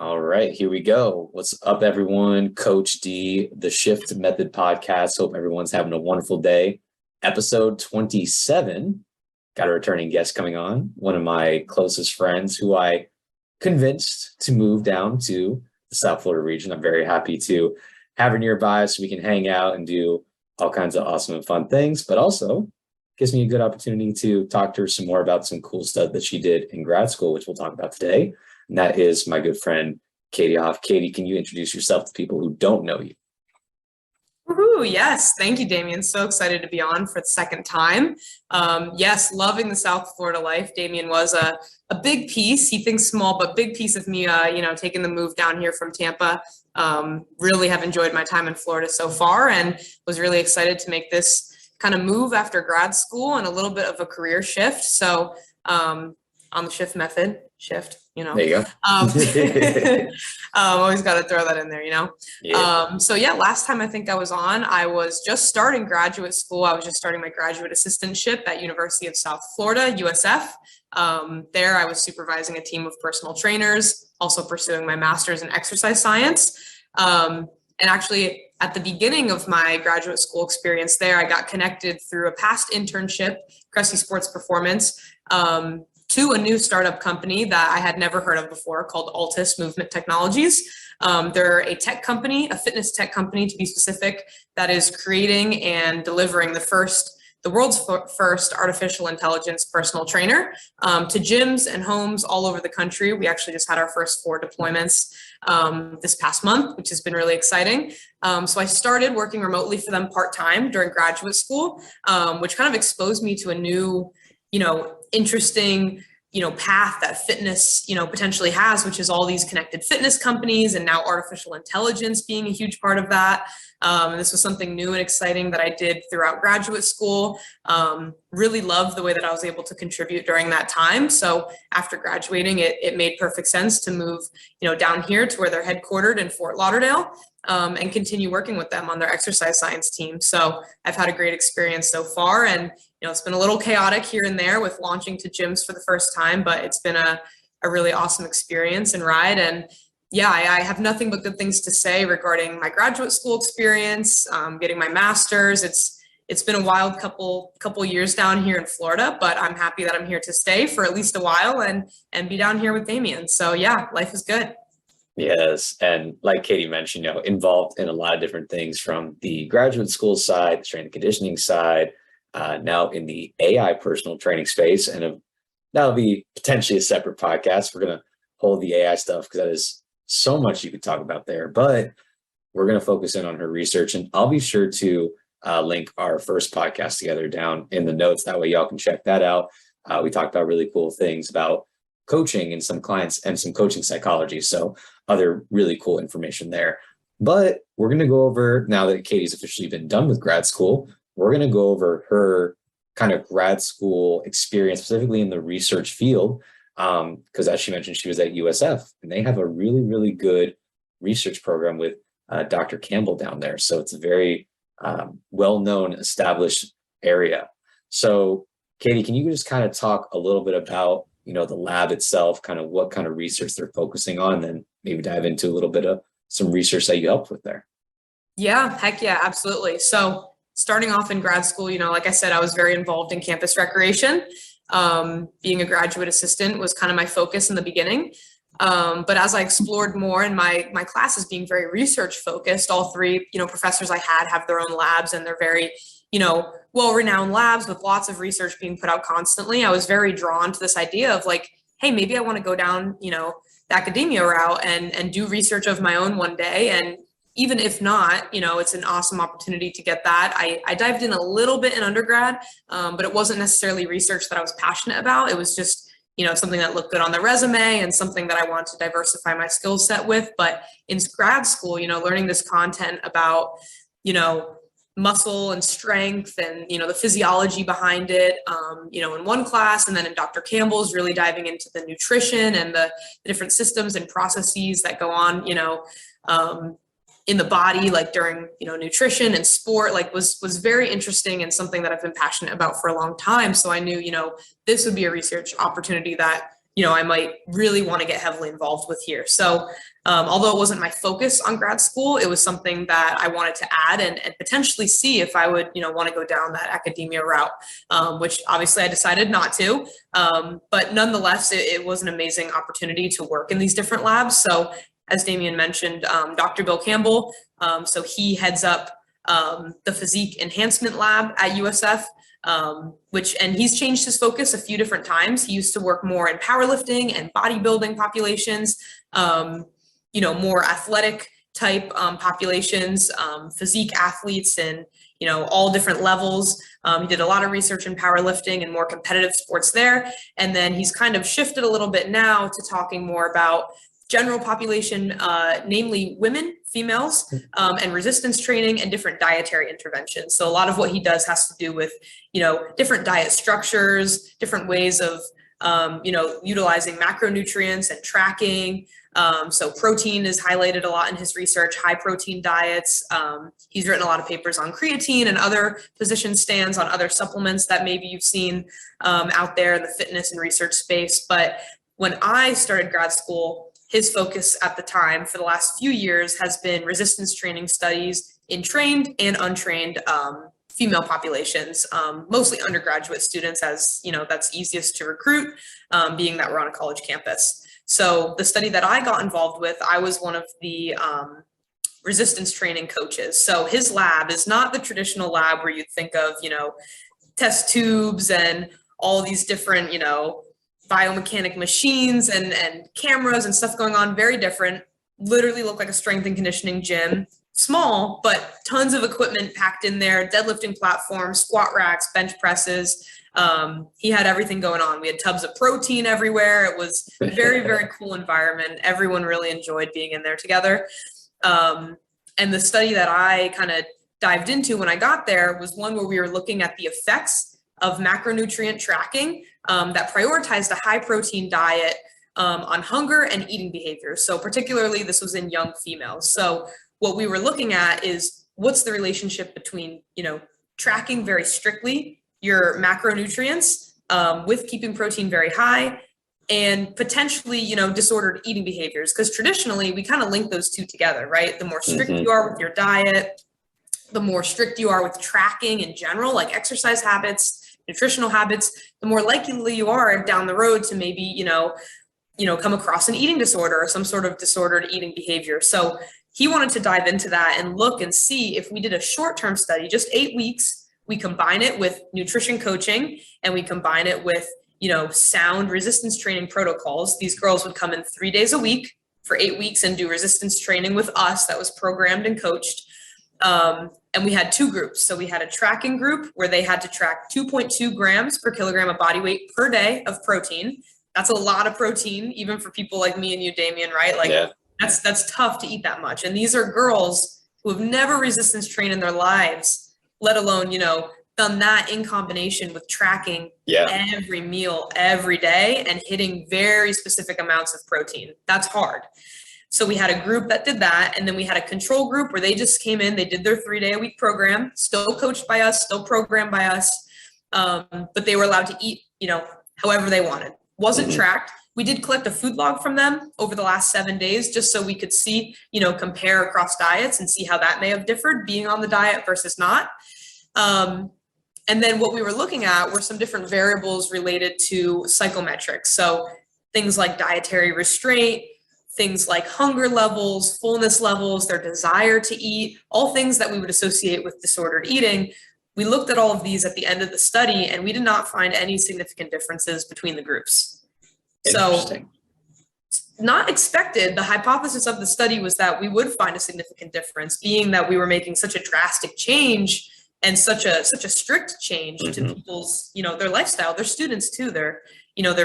All right, here we go. What's up, everyone? Coach D, the Shift Method Podcast. Hope everyone's having a wonderful day. Episode 27. Got a returning guest coming on, one of my closest friends who I convinced to move down to the South Florida region. I'm very happy to have her nearby so we can hang out and do all kinds of awesome and fun things, but also gives me a good opportunity to talk to her some more about some cool stuff that she did in grad school, which we'll talk about today. And that is my good friend, Katie Haff. Katie, can you introduce yourself to people who don't know you? Woohoo, yes. Thank you, Damien. So excited to be on for the second time. Yes, loving the South Florida life. Damien was a big piece. He thinks small, but big piece of me, taking the move down here from Tampa. Really have enjoyed my time in Florida so far and was really excited to make this kind of move after grad school and a little bit of a career shift. So on the shift method, There you go. always got to throw that in there, Yeah. So yeah, last time I think I was on, I was just starting graduate school. I was just starting my graduate assistantship at University of South Florida, USF. There I was supervising a team of personal trainers, also pursuing my master's in exercise science. And actually at the beginning of my graduate school experience there, I got connected through a past internship, Cressy Sports Performance, to a new startup company that I had never heard of before called Altis Movement Technologies. They're a tech company, a fitness tech company to be specific, that is creating and delivering the world's first artificial intelligence personal trainer to gyms and homes all over the country. We actually just had our first 4 deployments this past month, which has been really exciting. So I started working remotely for them part-time during graduate school, which kind of exposed me to a new, interesting, path that fitness, potentially has, which is all these connected fitness companies and now artificial intelligence being a huge part of that. And this was something new and exciting that I did throughout graduate school. Really loved the way that I was able to contribute during that time. So after graduating, it made perfect sense to move, down here to where they're headquartered in Fort Lauderdale. And continue working with them on their exercise science team. So I've had a great experience so far, and it's been a little chaotic here and there with launching to gyms for the first time, but it's been a really awesome experience and ride. And yeah, I have nothing but good things to say regarding my graduate school experience, getting my master's. It's been a wild couple years down here in Florida, but I'm happy that I'm here to stay for at least a while and be down here with Damien. So yeah, life is good. Yes. And like Katie mentioned, involved in a lot of different things from the graduate school side, the strength and conditioning side, now in the AI personal training space. And that'll be potentially a separate podcast. We're going to hold the AI stuff because that is so much you could talk about there. But we're going to focus in on her research. And I'll be sure to link our first podcast together down in the notes. That way y'all can check that out. We talked about really cool things about coaching and some clients and some coaching psychology. So other really cool information there. But we're going to go over, now that Katie's officially been done with grad school, we're going to go over her kind of grad school experience, specifically in the research field. Because as she mentioned, she was at USF and they have a really, really good research program with Dr. Campbell down there. So it's a very well-known, established area. So Katie, can you just kind of talk a little bit about the lab itself, kind of what kind of research they're focusing on, and then maybe dive into a little bit of some research that you helped with there? Yeah, heck yeah, absolutely. So starting off in grad school, like I said, I was very involved in campus recreation. Being a graduate assistant was kind of my focus in the beginning. But as I explored more in my classes being very research focused, all 3, professors I had have their own labs and they're very, well-renowned labs with lots of research being put out constantly. I was very drawn to this idea of like, hey, maybe I want to go down, the academia route and do research of my own one day. And even if not, it's an awesome opportunity to get that. I dived in a little bit in undergrad, but it wasn't necessarily research that I was passionate about. It was just, something that looked good on the resume and something that I wanted to diversify my skill set with. But in grad school, learning this content about, muscle and strength and, the physiology behind it, in one class, and then in Dr. Campbell's really diving into the nutrition and the different systems and processes that go on, in the body, like during, nutrition and sport, like was very interesting and something that I've been passionate about for a long time. So I knew, this would be a research opportunity that I might really want to get heavily involved with here. So although it wasn't my focus on grad school, it was something that I wanted to add and potentially see if I would, want to go down that academia route, which obviously I decided not to. But nonetheless, it was an amazing opportunity to work in these different labs. So as Damien mentioned, Dr. Bill Campbell, so he heads up the physique enhancement lab at USF. And he's changed his focus a few different times. He used to work more in powerlifting and bodybuilding populations, more athletic type populations, physique athletes and, all different levels. He did a lot of research in powerlifting and more competitive sports there. And then he's kind of shifted a little bit now to talking more about general population, namely women, females, and resistance training and different dietary interventions. So a lot of what he does has to do with, different diet structures, different ways of, utilizing macronutrients and tracking. So protein is highlighted a lot in his research, high protein diets. He's written a lot of papers on creatine and other position stands on other supplements that maybe you've seen out there in the fitness and research space. But when I started grad school, his focus at the time for the last few years has been resistance training studies in trained and untrained female populations, mostly undergraduate students, as that's easiest to recruit, being that we're on a college campus. So the study that I got involved with, I was one of the resistance training coaches. So his lab is not the traditional lab where you'd think of, test tubes and all these different, biomechanic machines and cameras and stuff going on. Very different. Literally look like a strength and conditioning gym. Small, but tons of equipment packed in there, deadlifting platforms, squat racks, bench presses. He had everything going on. We had tubs of protein everywhere. It was a very, very cool environment. Everyone really enjoyed being in there together. And the study that I kind of dived into when I got there was one where we were looking at the effects of macronutrient tracking that prioritized a high protein diet on hunger and eating behaviors. So particularly this was in young females. So what we were looking at is what's the relationship between, tracking very strictly your macronutrients with keeping protein very high and potentially, disordered eating behaviors. Because traditionally we kind of link those two together, right? The more strict you are with your diet, the more strict you are with tracking in general, like exercise habits, nutritional habits, the more likely you are down the road to maybe, come across an eating disorder or some sort of disordered eating behavior. So he wanted to dive into that and look and see if we did a short-term study, just 8 weeks, we combine it with nutrition coaching and we combine it with, sound resistance training protocols. These girls would come in 3 days a week for 8 weeks and do resistance training with us that was programmed and coached. And we had 2 groups. So we had a tracking group where they had to track 2.2 grams per kilogram of body weight per day of protein. That's a lot of protein, even for people like me and you, Damien, right? Like that's tough to eat that much. And these are girls who have never resistance trained in their lives, let alone, done that in combination with tracking every meal every day and hitting very specific amounts of protein. That's hard. So we had a group that did that. And then we had a control group where they just came in, they did their 3-day-a-week program, still coached by us, still programmed by us. But they were allowed to eat, however they wanted. Wasn't tracked. We did collect a food log from them over the last 7 days, just so we could see, compare across diets and see how that may have differed being on the diet versus not. And then what we were looking at were some different variables related to psychometrics. So things like dietary restraint, things like hunger levels, fullness levels, their desire to eat, all things that we would associate with disordered eating. We looked at all of these at the end of the study and we did not find any significant differences between the groups. So not expected. The hypothesis of the study was that we would find a significant difference, being that we were making such a drastic change and such a strict change to people's, their lifestyle, their students too. They're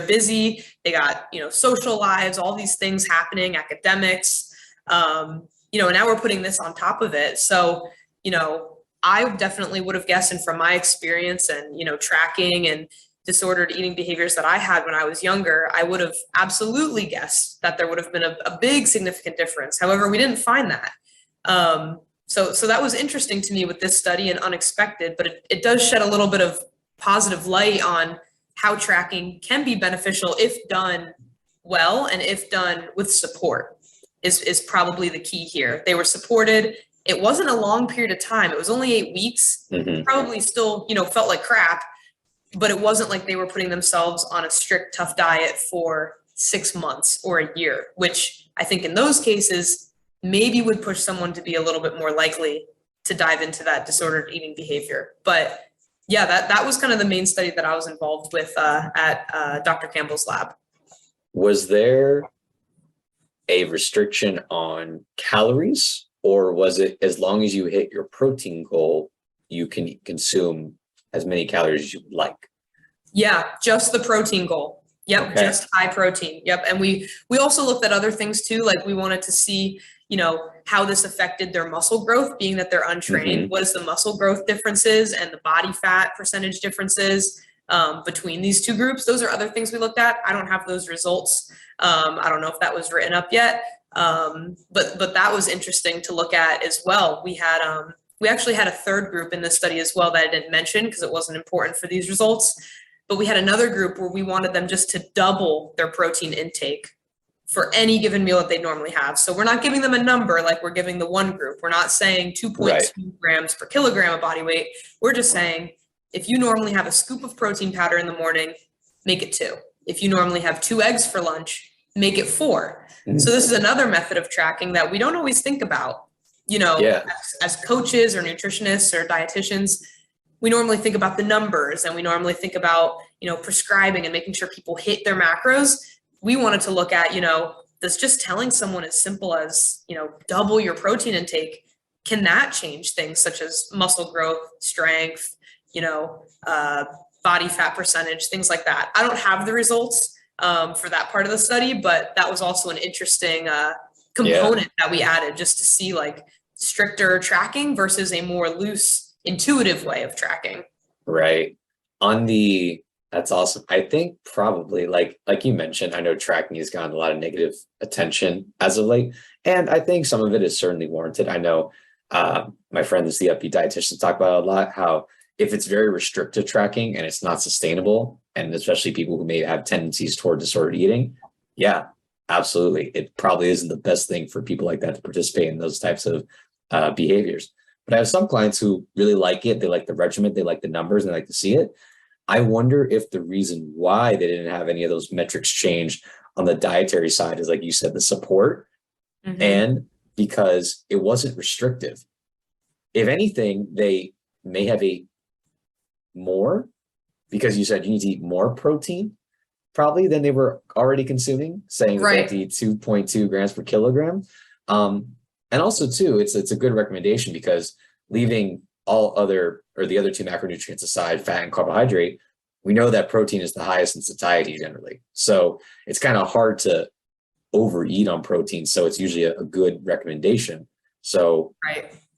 busy, they got, social lives, all these things happening, academics, and now we're putting this on top of it. So, I definitely would have guessed, and from my experience and, tracking and disordered eating behaviors that I had when I was younger, I would have absolutely guessed that there would have been a big significant difference. However, we didn't find that. So that was interesting to me with this study and unexpected, but it does shed a little bit of positive light on how tracking can be beneficial if done well and if done with support is probably the key here. They were supported. It wasn't a long period of time. It was only 8 weeks. Probably still, felt like crap, but it wasn't like they were putting themselves on a strict, tough diet for 6 months or a year, which I think in those cases maybe would push someone to be a little bit more likely to dive into that disordered eating behavior. But yeah, that was kind of the main study that I was involved with at Dr. Campbell's lab. Was there a restriction on calories, or was it as long as you hit your protein goal, you can consume as many calories as you would like? Yeah, just the protein goal. Yep, okay. Just high protein. Yep. And we also looked at other things too. Like we wanted to see, how this affected their muscle growth, being that they're untrained. What is the muscle growth differences and the body fat percentage differences between these two groups? Those are other things we looked at. I don't have those results. I don't know if that was written up yet. But that was interesting to look at as well. We actually had a third group in this study as well that I didn't mention because it wasn't important for these results. But we had another group where we wanted them just to double their protein intake for any given meal that they normally have. So we're not giving them a number like we're giving the one group. We're not saying 2.2 grams per kilogram of body weight. We're just saying if you normally have a scoop of protein powder in the morning, make it 2. If you normally have 2 eggs for lunch, make it 4. So this is another method of tracking that we don't always think about, as coaches or nutritionists or dietitians. We normally think about the numbers and we normally think about, prescribing and making sure people hit their macros. We wanted to look at, does just telling someone as simple as, double your protein intake, can that change things such as muscle growth, strength, body fat percentage, things like that. I don't have the results for that part of the study, but that was also an interesting component that we added just to see like stricter tracking versus a more loose, intuitive way of tracking. Right. That's awesome. I think probably like you mentioned, I know tracking has gotten a lot of negative attention as of late, and I think some of it is certainly warranted. I know my friend is the upbeat dietitian talk about it a lot, how if it's very restrictive tracking and it's not sustainable, and especially people who may have tendencies toward disordered eating, yeah, absolutely. It probably isn't the best thing for people like that to participate in those types of behaviors. But I have some clients who really like it. They like the regimen, they like the numbers, and they like to see it. I wonder if the reason why they didn't have any of those metrics changed on the dietary side is, like you said, the support, and because it wasn't restrictive. If anything, they may have ate more, because you said you need to eat more protein probably than they were already consuming, saying that they have to eat 2.2 grams per kilogram. And also too, it's a good recommendation because leaving the other 2 macronutrients aside, fat and carbohydrate, we know that protein is the highest in satiety generally. So it's kind of hard to overeat on protein. So it's usually a good recommendation. So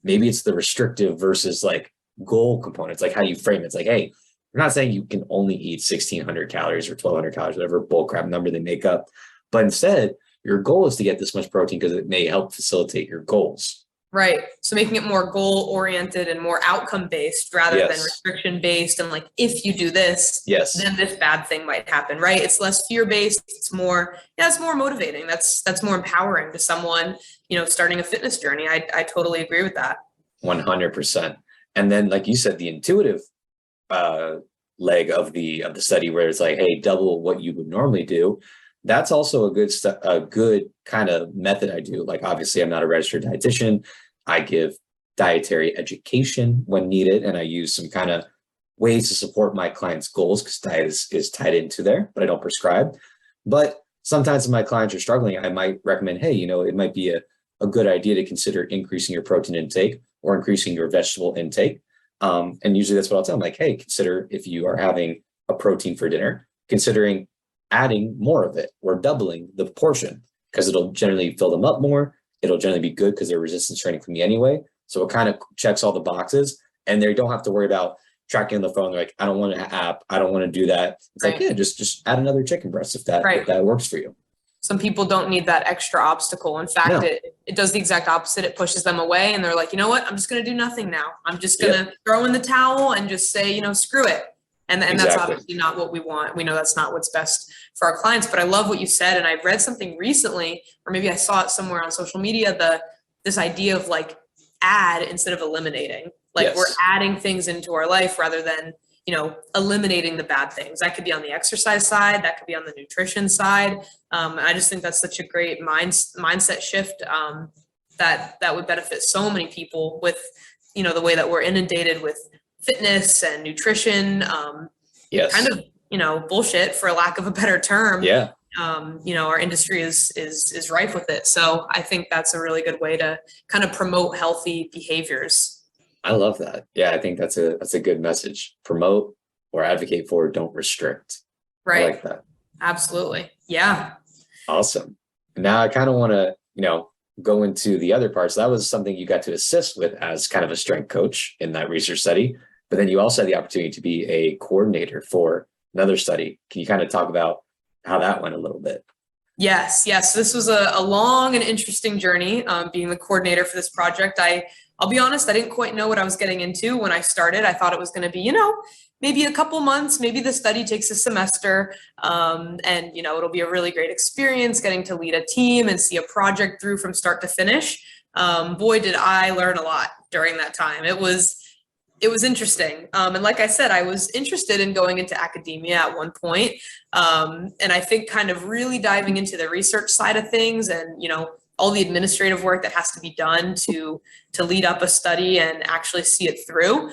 maybe it's the restrictive versus like goal components, like how you frame it. It's like, hey, we're not saying you can only eat 1,600 calories or 1,200 calories, whatever bullcrap number they make up. But instead, your goal is to get this much protein because it may help facilitate your goals. Right. So making it more goal oriented and more outcome based rather than restriction based. And like, if you do this, then this bad thing might happen. Right. It's less fear based. It's more, it's more motivating. That's more empowering to someone, starting a fitness journey. I totally agree with that. 100%. And then, like you said, the intuitive leg of the study where it's like, hey, double what you would normally do. That's also a good kind of method I do. Like, obviously, I'm not a registered dietitian. I give dietary education when needed, and I use some kind of ways to support my clients' goals because diet is tied into there, but I don't prescribe. But sometimes if my clients are struggling, I might recommend, hey, it might be a good idea to consider increasing your protein intake or increasing your vegetable intake. And usually that's what I'll tell them, like, hey, consider if you are having a protein for dinner, considering adding more of it or doubling the portion, because it'll generally fill them up more. It'll generally be good because they're resistance training for me anyway. So it kind of checks all the boxes, and they don't have to worry about tracking on the phone. They're like, I don't want an app. I don't want to do that. It's like, yeah, just add another chicken breast if that works for you. Some people don't need that extra obstacle. In fact, it does the exact opposite. It pushes them away, and they're like, you know what? I'm just going to do nothing now. I'm just going to throw in the towel and just say, screw it. And that's Exactly. obviously not what we want. We know that's not what's best for our clients, but I love what you said. And I read something recently, or maybe I saw it somewhere on social media, this idea of like add instead of eliminating. Like Yes. we're adding things into our life rather than, eliminating the bad things. That could be on the exercise side, that could be on the nutrition side. I just think that's such a great mindset shift that would benefit so many people with, the way that we're inundated with fitness and nutrition, Yes. kind of, bullshit for lack of a better term. Yeah. Our industry is rife with it. So I think that's a really good way to kind of promote healthy behaviors. I love that. Yeah, I think that's a good message. Promote or advocate for, don't restrict. Right. I like that. Absolutely. Yeah. Awesome. Now I kind of want to, go into the other parts. That was something you got to assist with as kind of a strength coach in that research study, but then you also had the opportunity to be a coordinator for another study. Can you kind of talk about how that went a little bit? Yes. This was a long and interesting journey, being the coordinator for this project. I'll be honest, I didn't quite know what I was getting into when I started. I thought it was going to be, maybe a couple months, maybe the study takes a semester, and, it'll be a really great experience getting to lead a team and see a project through from start to finish. Boy, did I learn a lot during that time. It was interesting. And like I said, I was interested in going into academia at one point. And I think kind of really diving into the research side of things and, all the administrative work that has to be done to lead up a study and actually see it through.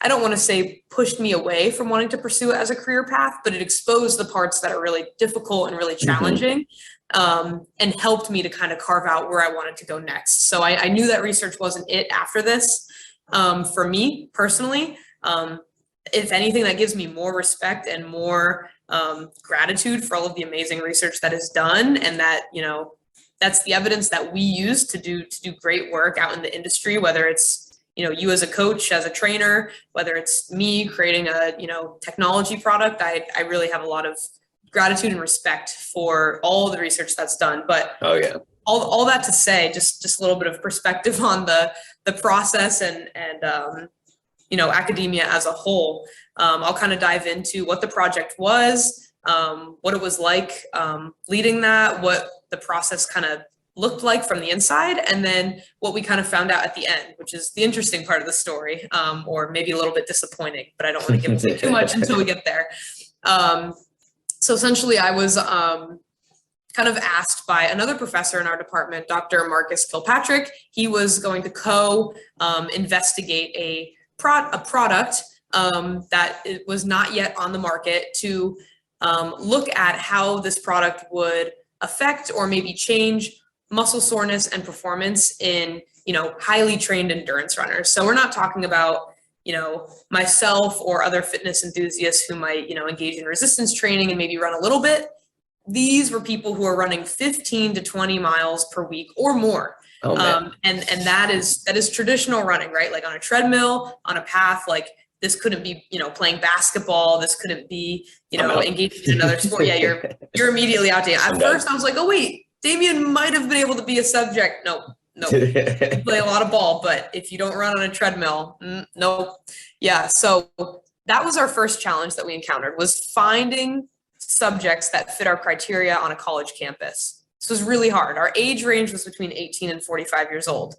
I don't want to say pushed me away from wanting to pursue it as a career path, but it exposed the parts that are really difficult and really challenging, and helped me to kind of carve out where I wanted to go next. So I knew that research wasn't it after this. For me personally, if anything, that gives me more respect and more gratitude for all of the amazing research that is done, and that, that's the evidence that we use to do great work out in the industry, whether it's you as a coach, as a trainer, whether it's me creating a, technology product. I really have a lot of gratitude and respect for all the research that's done. But Oh yeah. All that to say, just a little bit of perspective on the process and academia as a whole. I'll kind of dive into what the project was, what it was like leading that, what the process kind of looked like from the inside, and then what we kind of found out at the end, which is the interesting part of the story, or maybe a little bit disappointing, but I don't want to give away too much until we get there. So essentially I was kind of asked by another professor in our department, Dr. Marcus Kilpatrick. He was going to investigate a product that it was not yet on the market, to look at how this product would affect or maybe change muscle soreness and performance in, highly trained endurance runners. So we're not talking about, myself or other fitness enthusiasts who might, engage in resistance training and maybe run a little bit. These were people who are running 15 to 20 miles per week or more. Oh, man. And that is traditional running, right? Like on a treadmill, on a path. Like this couldn't be, playing basketball. This couldn't be, engaging in another sport. Yeah, you're immediately outdated. At first I was like, oh wait, Damien might have been able to be a subject. No, you play a lot of ball, but if you don't run on a treadmill, no. Yeah, so that was our first challenge that we encountered, was finding subjects that fit our criteria on a college campus. This was really hard. Our age range was between 18 and 45 years old.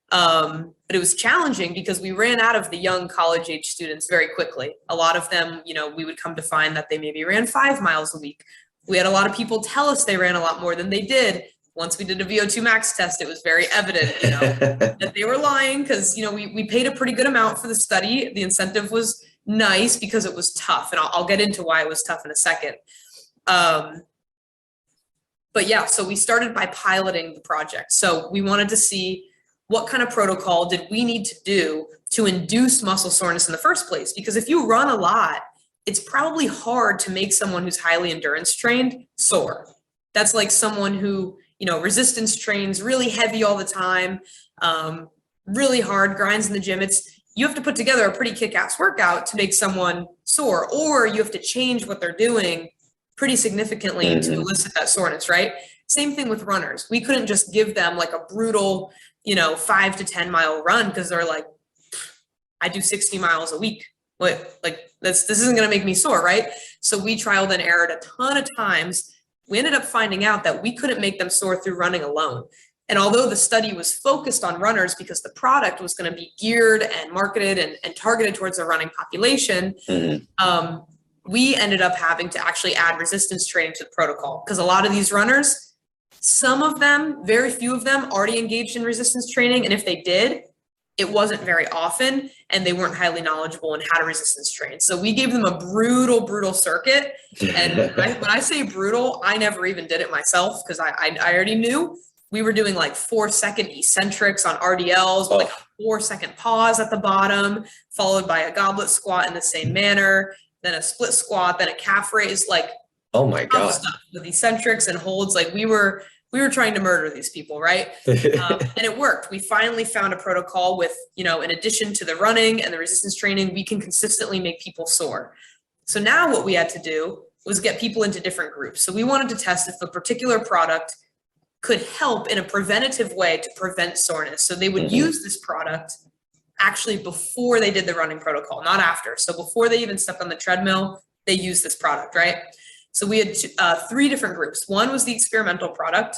But it was challenging because we ran out of the young college age students very quickly. A lot of them, we would come to find that they maybe ran 5 miles a week. We had a lot of people tell us they ran a lot more than they did. Once we did a VO2 max test, it was very evident, that they were lying, because, we paid a pretty good amount for the study. The incentive was nice because it was tough. And I'll get into why it was tough in a second. But yeah, so we started by piloting the project. So we wanted to see what kind of protocol did we need to do to induce muscle soreness in the first place? Because if you run a lot, it's probably hard to make someone who's highly endurance trained sore. That's like someone who, resistance trains really heavy all the time, really hard, grinds in the gym. You have to put together a pretty kick-ass workout to make someone sore, or you have to change what they're doing pretty significantly to elicit that soreness, right? Same thing with runners. We couldn't just give them like a brutal, 5 to 10 mile run because they're like, I do 60 miles a week. like this isn't going to make me sore, right? So we trialed and errored a ton of times. We ended up finding out that we couldn't make them sore through running alone. And although the study was focused on runners because the product was going to be geared and marketed and targeted towards a running population, we ended up having to actually add resistance training to the protocol, because a lot of these runners, some of them, very few of them, already engaged in resistance training. And if they did, it wasn't very often, and they weren't highly knowledgeable in how to resistance train. So we gave them a brutal circuit. And when I say brutal, I never even did it myself, because I already knew. We were doing like 4-second eccentrics on RDLs with like a 4-second pause at the bottom, followed by a goblet squat in the same manner, then a split squat, then a calf raise, like, oh my God, stuff with eccentrics and holds. Like we were trying to murder these people, right? And it worked. We finally found a protocol with, in addition to the running and the resistance training, we can consistently make people sore. So now what we had to do was get people into different groups. So we wanted to test if a particular product could help in a preventative way to prevent soreness. So they would use this product actually before they did the running protocol, not after. So before they even stepped on the treadmill, they used this product, right? So we had 3 different groups. One was the experimental product,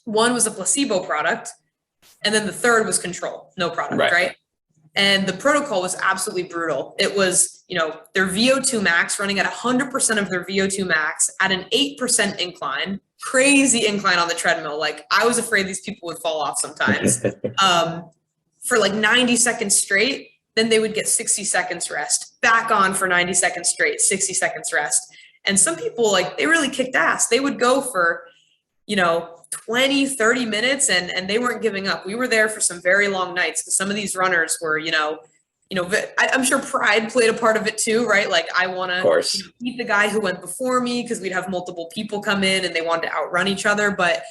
one was a placebo product, and then the third was control, no product, right? And the protocol was absolutely brutal. It was, their VO2 max running at 100% of their VO2 max at an 8% incline, crazy incline on the treadmill. Like I was afraid these people would fall off sometimes for like 90 seconds straight. Then they would get 60 seconds rest, back on for 90 seconds straight, 60 seconds rest. And some people, like, they really kicked ass. They would go for, 20, 30 minutes and they weren't giving up. We were there for some very long nights, because some of these runners were, I'm sure pride played a part of it too, right? Like I want to beat the guy who went before me, because we'd have multiple people come in and they wanted to outrun each other. But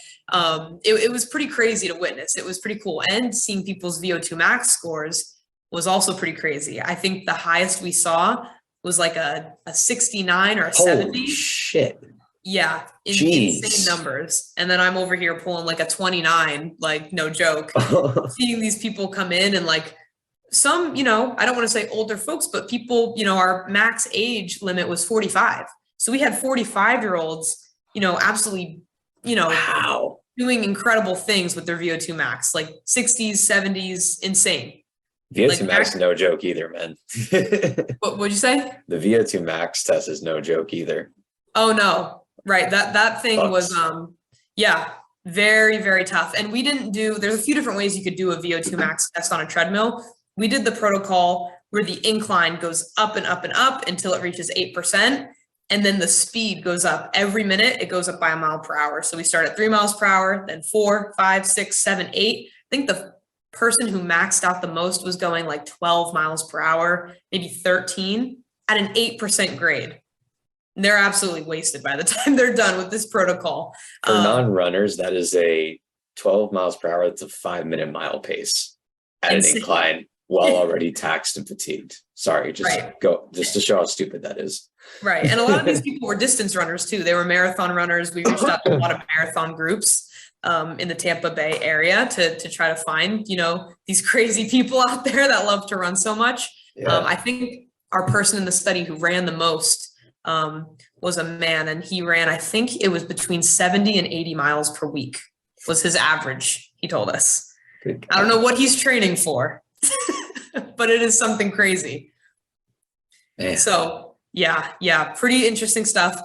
it was pretty crazy to witness. It was pretty cool. And seeing people's VO2 max scores was also pretty crazy. I think the highest we saw was like a 69 or a 70. Holy shit. Yeah, insane numbers. And then I'm over here pulling like a 29, like no joke. Seeing these people come in and like some, I don't want to say older folks, but people, our max age limit was 45. So we had 45-year-olds, absolutely, wow, doing incredible things with their VO2 max, like 60s, 70s, insane. VO2 max, no joke either, man. What'd you say? The VO2 max test is no joke either. Oh no. Right. That thing was, very, very tough. And we didn't there's a few different ways you could do a VO2 max test on a treadmill. We did the protocol where the incline goes up and up and up until it reaches 8%. And then the speed goes up every minute. It goes up by a mile per hour. So we start at 3 miles per hour, then 4, 5, 6, 7, 8. I think the person who maxed out the most was going like 12 miles per hour, maybe 13 at an 8% grade. They're absolutely wasted by the time they're done with this protocol. For non-runners, that is a 12 miles per hour. It's a 5-minute mile pace at an incline while already taxed and fatigued. Sorry, just to show how stupid that is. Right. And a lot of these people were distance runners too. They were marathon runners. We reached out to a lot of marathon groups in the Tampa Bay area to try to find, these crazy people out there that love to run so much. Yeah. I think our person in the study who ran the most was a man, and he ran, I think it was between 70 and 80 miles per week was his average, he told us. I don't know what he's training for, but it is something crazy. Man. So yeah, pretty interesting stuff.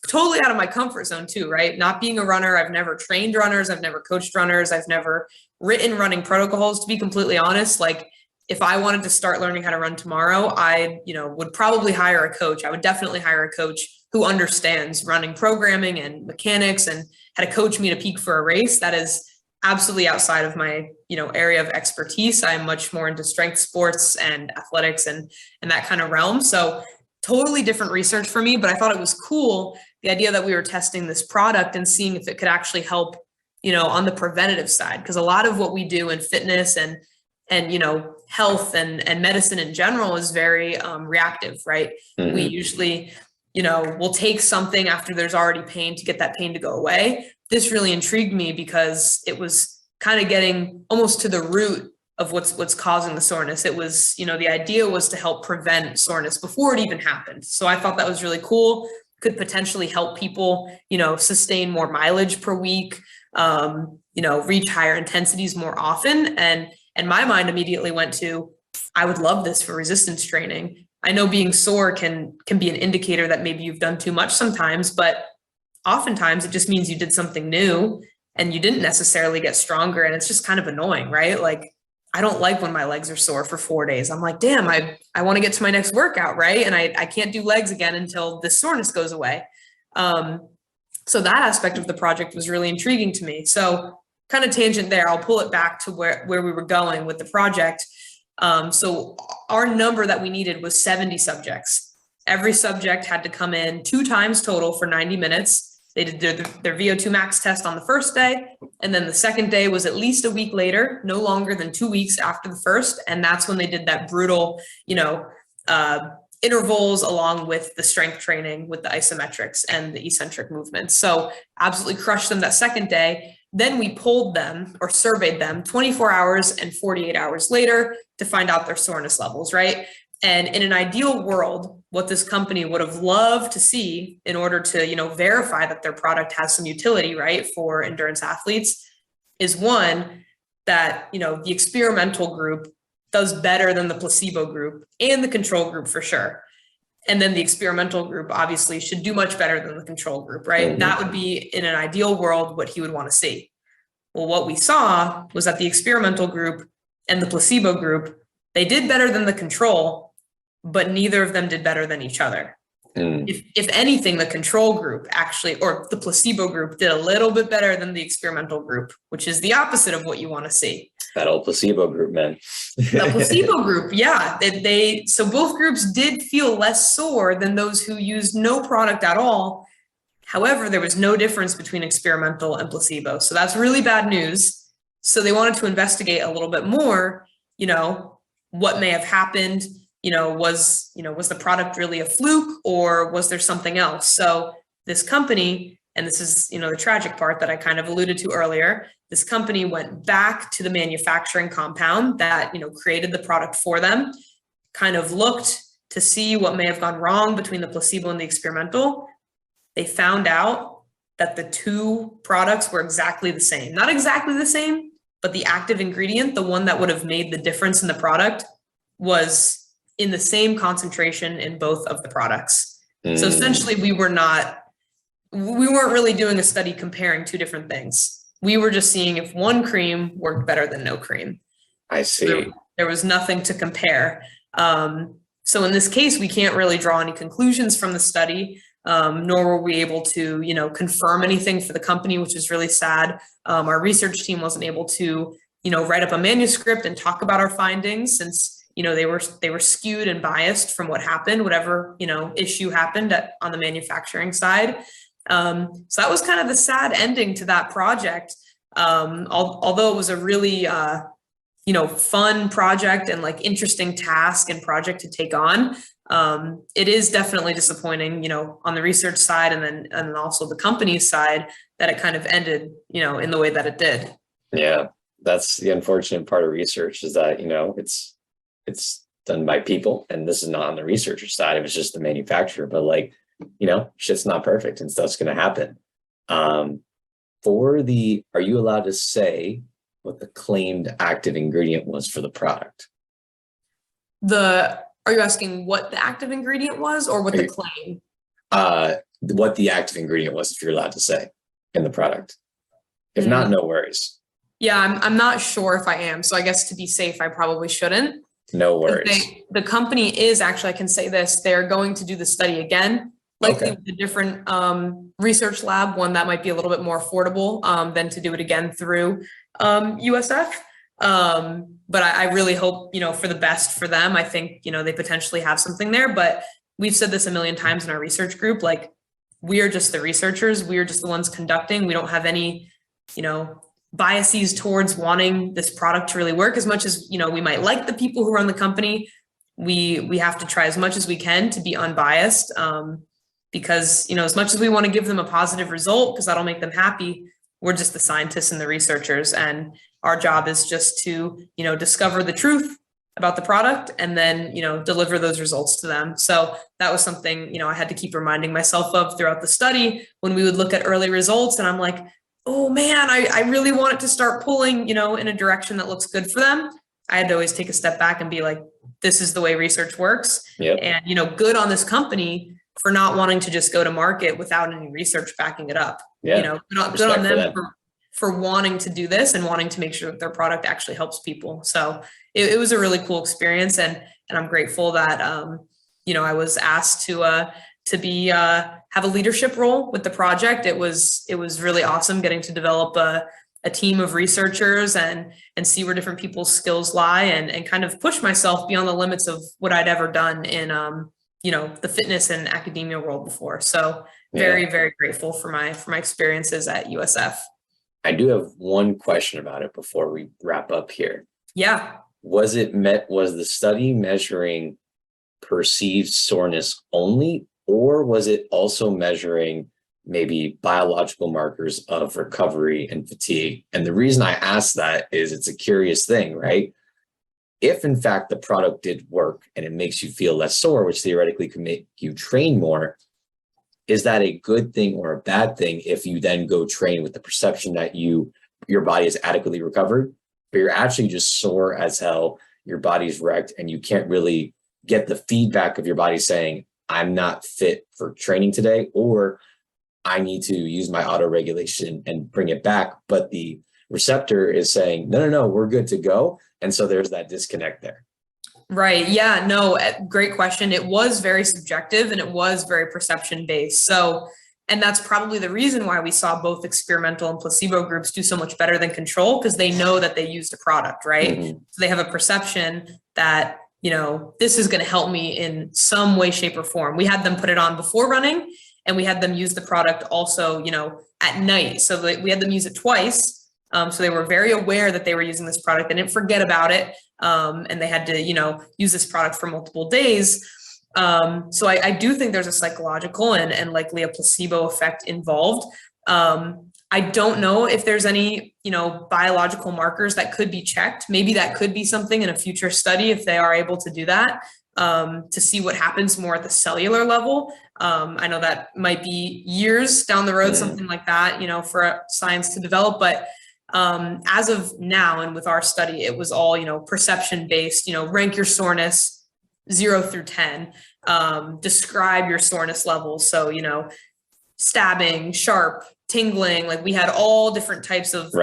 Totally out of my comfort zone too, right? Not being a runner, I've never trained runners, I've never coached runners, I've never written running protocols, to be completely honest. Like, if I wanted to start learning how to run tomorrow, I, would probably hire a coach. I would definitely hire a coach who understands running programming and mechanics and how to coach me to peak for a race. That is absolutely outside of my, area of expertise. I'm much more into strength sports and athletics and that kind of realm. So totally different research for me, but I thought it was cool, the idea that we were testing this product and seeing if it could actually help, on the preventative side. Because a lot of what we do in fitness and health and medicine in general is very reactive, right? Mm-hmm. We usually, we'll take something after there's already pain to get that pain to go away. This really intrigued me because it was kind of getting almost to the root of what's causing the soreness. It was, the idea was to help prevent soreness before it even happened. So I thought that was really cool. Could potentially help people, sustain more mileage per week, reach higher intensities more often. And my mind immediately went to, I would love this for resistance training. I know being sore can be an indicator that maybe you've done too much sometimes, but oftentimes it just means you did something new and you didn't necessarily get stronger. And it's just kind of annoying, right? Like, I don't like when my legs are sore for 4 days. I'm like, damn, I want to get to my next workout, right? And I can't do legs again until this soreness goes away. So that aspect of the project was really intriguing to me. So kind of tangent there, I'll pull it back to where we were going with the project. So our number that we needed was 70 subjects. Every subject had to come in 2 times total for 90 minutes. They did their VO2 max test on the first day. And then the second day was at least a week later, no longer than 2 weeks after the first. And that's when they did that brutal, intervals along with the strength training with the isometrics and the eccentric movements. So absolutely crushed them that second day. Then we polled them or surveyed them 24 hours and 48 hours later to find out their soreness levels, right? And in an ideal world, what this company would have loved to see in order to, verify that their product has some utility, right, for endurance athletes is one, that, the experimental group does better than the placebo group and the control group for sure. And then the experimental group obviously should do much better than the control group, right? Mm-hmm. That would be, in an ideal world, what he would want to see. Well, what we saw was that the experimental group and the placebo group, they did better than the control, but neither of them did better than each other. If anything, the control group actually, or the placebo group, did a little bit better than the experimental group, which is the opposite of what you want to see. That old placebo group, man. The placebo group, yeah. So both groups did feel less sore than those who used no product at all. However, there was no difference between experimental and placebo. So that's really bad news. So they wanted to investigate a little bit more, what may have happened. Was the product really a fluke, or was there something else? So this company, and this is, the tragic part that I kind of alluded to earlier, this company went back to the manufacturing compound that, created the product for them, kind of looked to see what may have gone wrong between the placebo and the experimental. They found out that the 2 products were exactly the same. Not exactly the same, but the active ingredient, the one that would have made the difference in the product, was in the same concentration in both of the products. So essentially we weren't really doing a study comparing 2 different things. We were just seeing if one cream worked better than no cream. I see. There was nothing to compare. So in this case, we can't really draw any conclusions from the study, nor were we able to, confirm anything for the company, which is really sad. Our research team wasn't able to, write up a manuscript and talk about our findings, since they were skewed and biased from what happened, whatever, issue happened on the manufacturing side. So that was kind of the sad ending to that project. Although it was a really, fun project and like interesting task and project to take on. It is definitely disappointing, on the research side and then also the company's side, that it kind of ended, in the way that it did. Yeah, that's the unfortunate part of research, is that, it's done by people, and this is not on the researcher side. It was just the manufacturer, but shit's not perfect and stuff's going to happen. Are you allowed to say what the claimed active ingredient was for the product? Are you asking what the active ingredient was, or what the claim? What the active ingredient was, if you're allowed to say, in the product. If not, no worries. Yeah, I'm not sure if I am. So I guess to be safe, I probably shouldn't. No worries. The company is actually, I can say this, they're going to do the study again, likely with a different research lab, one that might be a little bit more affordable than to do it again through USF. But I really hope, for the best for them. I think, they potentially have something there, but we've said this a million times in our research group, like, we are just the researchers. We are just the ones conducting. We don't have any, biases towards wanting this product to really work. As much as, we might like the people who run the company, we have to try as much as we can to be unbiased, because, as much as we want to give them a positive result, because that'll make them happy, we're just the scientists and the researchers, and our job is just to, discover the truth about the product and then, deliver those results to them. So that was something, I had to keep reminding myself of throughout the study when we would look at early results, and I'm like, oh man, I really want it to start pulling, in a direction that looks good for them. I had to always take a step back and be like, this is the way research works. Yep. And, good on this company for not wanting to just go to market without any research backing it up. Yeah. Good on them for wanting to do this and wanting to make sure that their product actually helps people. So it was a really cool experience. And I'm grateful that, I was asked to be, have a leadership role with the project. It was really awesome getting to develop a team of researchers and see where different people's skills lie and kind of push myself beyond the limits of what I'd ever done in, the fitness and academia world before. So very, very grateful for my experiences at USF. I do have one question about it before we wrap up here. Yeah. Was the study measuring perceived soreness only, or was it also measuring maybe biological markers of recovery and fatigue? And the reason I ask that is it's a curious thing, right? If in fact the product did work and it makes you feel less sore, which theoretically could make you train more, is that a good thing or a bad thing if you then go train with the perception that your body is adequately recovered, but you're actually just sore as hell, your body's wrecked, and you can't really get the feedback of your body saying, I'm not fit for training today, or I need to use my auto regulation and bring it back. But the receptor is saying, no, we're good to go. And so there's that disconnect there. Right. Yeah, no, great question. It was very subjective and it was very perception based. So, and that's probably the reason why we saw both experimental and placebo groups do so much better than control, because they know that they used a product, right? Mm-hmm. So they have a perception that, this is going to help me in some way, shape, or form. We had them put it on before running, and we had them use the product also, at night. So we had them use it twice. So they were very aware that they were using this product. They didn't forget about it. And they had to, use this product for multiple days. So I do think there's a psychological and likely a placebo effect involved. I don't know if there's any, biological markers that could be checked. Maybe that could be something in a future study if they are able to do that, to see what happens more at the cellular level. I know that might be years down the road, something like that, for science to develop. But as of now, and with our study, it was all, perception based, rank your soreness 0 through 10, describe your soreness levels. So, stabbing, sharp, tingling, like we had all different types of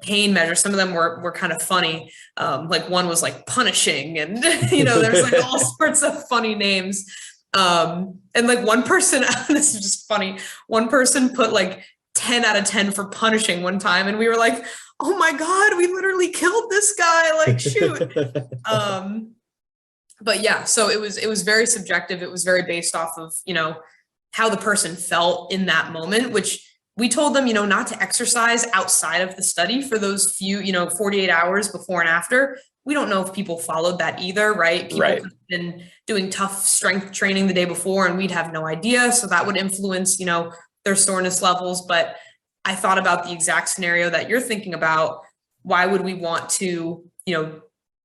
pain measures. Some of them were kind of funny. Like one was like punishing, and, there's like all sorts of funny names. And like one person, this is just funny. One person put like 10 out of 10 for punishing one time. And we were like, oh my God, we literally killed this guy. Like, shoot. But yeah, so it was very subjective. It was very based off of, how the person felt in that moment, which we told them, not to exercise outside of the study for those few, 48 hours before and after. We don't know if people followed that either, right? People could have been doing tough strength training the day before and we'd have no idea. So that would influence, their soreness levels. But I thought about the exact scenario that you're thinking about. Why would we want to,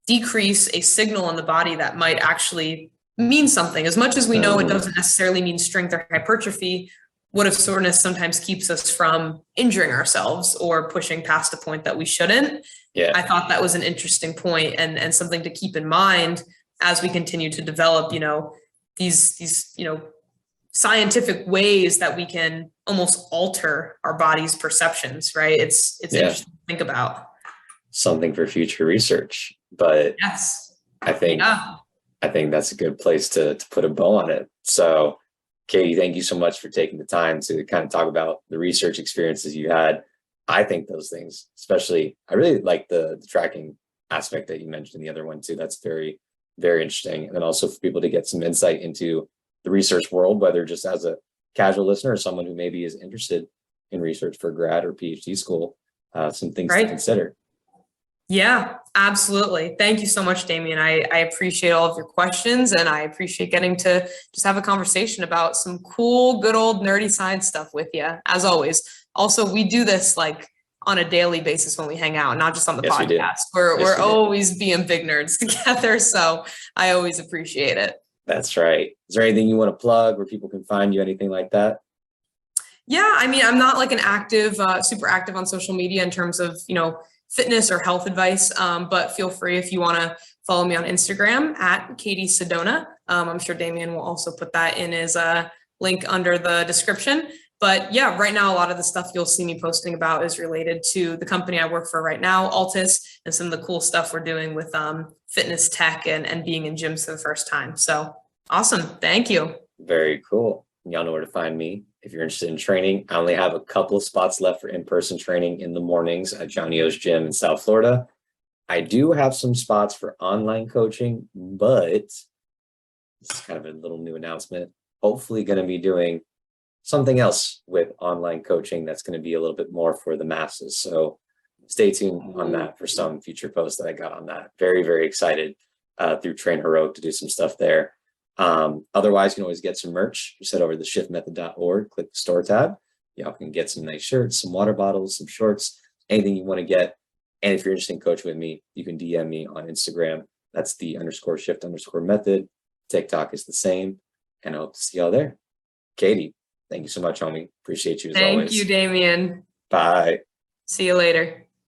decrease a signal in the body that might actually mean something? As much as we know it doesn't necessarily mean strength or hypertrophy, what if soreness sometimes keeps us from injuring ourselves or pushing past a point that we shouldn't? Yeah. I thought that was an interesting point and something to keep in mind as we continue to develop, these scientific ways that we can almost alter our body's perceptions, right? It's interesting to think about. Something for future research, but yes, I think that's a good place to put a bow on it. So Katie, thank you so much for taking the time to kind of talk about the research experiences you had. I think those things, especially, I really like the tracking aspect that you mentioned, the other one too. That's very, very interesting. And then also for people to get some insight into the research world, whether just as a casual listener or someone who maybe is interested in research for grad or PhD school, some things to consider. Yeah, absolutely. Thank you so much, Damien. I appreciate all of your questions, and I appreciate getting to just have a conversation about some cool, good old nerdy science stuff with you. As always, also we do this like on a daily basis when we hang out, not just on the Yes, we do. podcast. We're Yes, we do. always being big nerds together. So I always appreciate it. That's right. Is there anything you want to plug where people can find you, anything like that? Yeah, I mean, I'm not like an active, super active on social media in terms of, fitness or health advice, but feel free if you want to follow me on Instagram at Katie Sedona. I'm sure Damien will also put that in his link under the description. But yeah, right now, a lot of the stuff you'll see me posting about is related to the company I work for right now, Altis, and some of the cool stuff we're doing with fitness tech and being in gyms for the first time. So awesome. Thank you. Very cool. Y'all know where to find me. If you're interested in training, I only have a couple of spots left for in-person training in the mornings at Johnny O's gym in South Florida. I do have some spots for online coaching, but this is kind of a little new announcement. Hopefully going to be doing something else with online coaching that's going to be a little bit more for the masses. So stay tuned on that for some future posts that I got on that. Very, very excited through Train Heroic to do some stuff there. Otherwise, you can always get some merch. Just head over to shiftmethod.org, click the store tab. Y'all can get some nice shirts, some water bottles, some shorts, anything you want to get. And if you're interested in coaching with me, you can DM me on Instagram. That's the _shift_method. TikTok is the same. And I hope to see y'all there. Katie, thank you so much, homie. Appreciate you as always. Thank you, Damien. Bye. See you later.